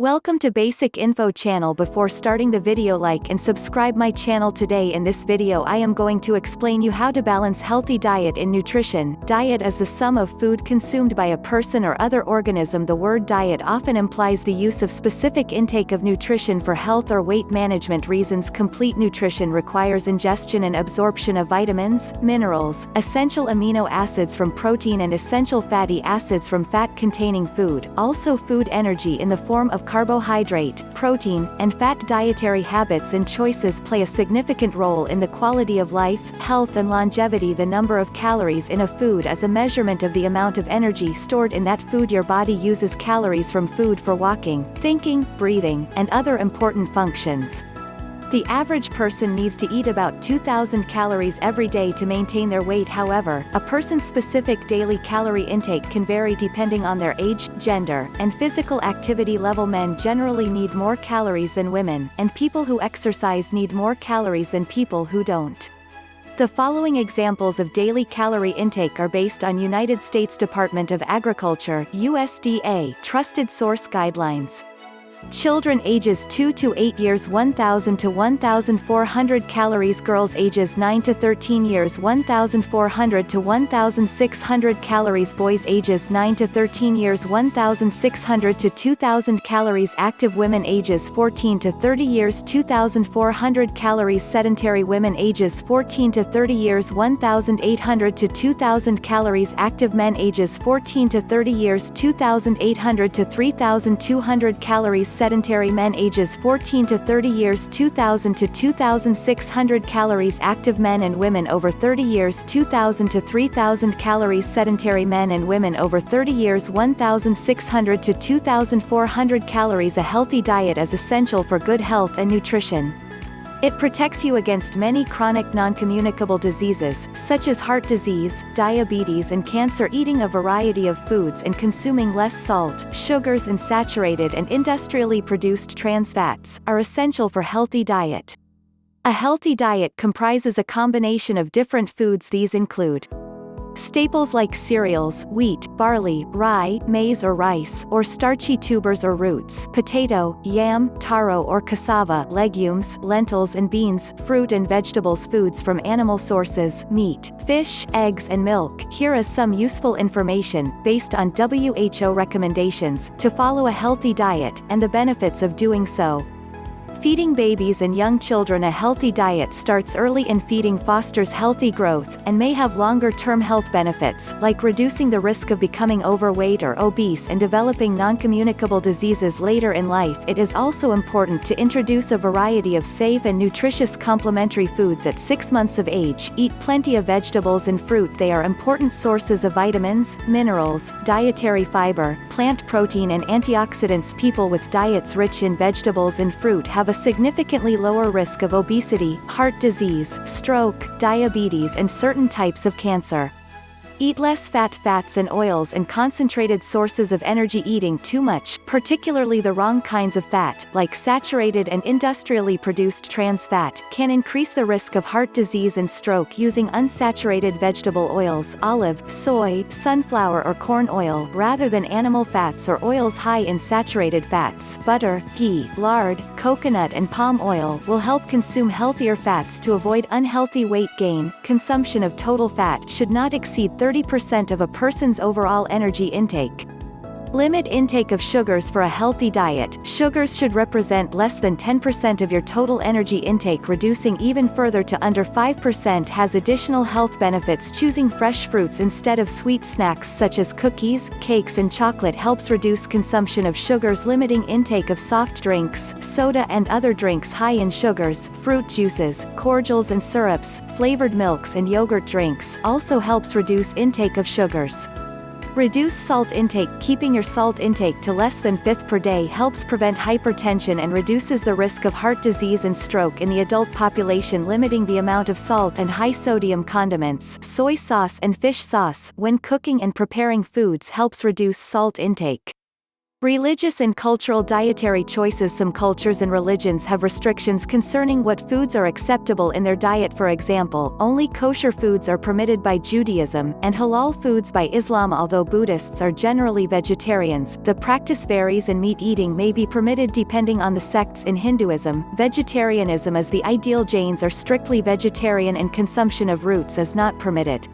Welcome to Basic Info channel. Before starting the video, like and subscribe my channel. Today in this video I am going to explain you how to balance healthy diet in nutrition. Diet is the sum of food consumed by a person or other organism. The word diet often implies the use of specific intake of nutrition for health or weight management reasons. Complete nutrition requires ingestion and absorption of vitamins, minerals, essential amino acids from protein and essential fatty acids from fat-containing food. Also food energy in the form of carbohydrate, protein, and fat. Dietary habits and choices play a significant role in the quality of life, health and longevity. The number of calories in a food is a measurement of the amount of energy stored in that food. Your body uses calories from food for walking, thinking, breathing, and other important functions. The average person needs to eat about 2,000 calories every day to maintain their weight. However, a person's specific daily calorie intake can vary depending on their age, gender, and physical activity level. Men generally need more calories than women, and people who exercise need more calories than people who don't. The following examples of daily calorie intake are based on United States Department of Agriculture (USDA) trusted source guidelines. Children ages 2 to 8 years 1,000 to 1,400 calories. Girls ages 9 to 13 years 1,400 to 1,600 calories. Boys ages 9 to 13 years 1,600 to 2,000 calories. Active women ages 14 to 30 years 2,400 calories. Sedentary women ages 14 to 30 years 1,800 to 2,000 calories. Active men ages 14 to 30 years 2,800 to 3,200 calories. Sedentary men ages 14 to 30 years 2,000 to 2,600 calories. Active men and women over 30 years 2,000 to 3,000 calories. Sedentary men and women over 30 years 1,600 to 2,400 calories. A healthy diet is essential for good health and nutrition. It protects you against many chronic non-communicable diseases, such as heart disease, diabetes and cancer. Eating a variety of foods and consuming less salt, sugars and saturated and industrially produced trans fats are essential for healthy diet. A healthy diet comprises a combination of different foods. These include staples like cereals, wheat, barley, rye, maize or rice, or starchy tubers or roots, potato, yam, taro or cassava, legumes, lentils and beans, fruit and vegetables. Foods from animal sources, meat, fish, eggs and milk. Here is some useful information, based on WHO recommendations, to follow a healthy diet, and the benefits of doing so. Feeding babies and young children a healthy diet starts early, and feeding fosters healthy growth, and may have longer-term health benefits, like reducing the risk of becoming overweight or obese and developing non-communicable diseases later in life. It is also important to introduce a variety of safe and nutritious complementary foods at 6 months of age. Eat plenty of vegetables and fruit. They are important sources of vitamins, minerals, dietary fiber, plant protein and antioxidants. People with diets rich in vegetables and fruit have a significantly lower risk of obesity, heart disease, stroke, diabetes and certain types of cancer. Eat less fats and oils and concentrated sources of energy. Eating too much, particularly the wrong kinds of fat, like saturated and industrially produced trans fat, can increase the risk of heart disease and stroke. Using unsaturated vegetable oils, olive, soy, sunflower or corn oil, rather than animal fats or oils high in saturated fats, butter, ghee, lard, coconut and palm oil, will help consume healthier fats to avoid unhealthy weight gain. Consumption of total fat should not exceed 30% of a person's overall energy intake. Limit intake of sugars for a healthy diet. Sugars should represent less than 10% of your total energy intake. Reducing even further to under 5% has additional health benefits. Choosing fresh fruits instead of sweet snacks such as cookies, cakes and chocolate helps reduce consumption of sugars. Limiting intake of soft drinks, soda and other drinks high in sugars, fruit juices, cordials and syrups, flavored milks and yogurt drinks also helps reduce intake of sugars. Reduce salt intake. Keeping your salt intake to less than 1/5 per day helps prevent hypertension and reduces the risk of heart disease and stroke in the adult population. Limiting the amount of salt and high-sodium condiments, soy sauce and fish sauce, when cooking and preparing foods helps reduce salt intake. Religious and cultural dietary choices. Some cultures and religions have restrictions concerning what foods are acceptable in their diet. For example, only kosher foods are permitted by Judaism, and halal foods by Islam. Although Buddhists are generally vegetarians, the practice varies and meat eating may be permitted depending on the sects. In Hinduism, vegetarianism is the ideal. Jains are strictly vegetarian and consumption of roots is not permitted.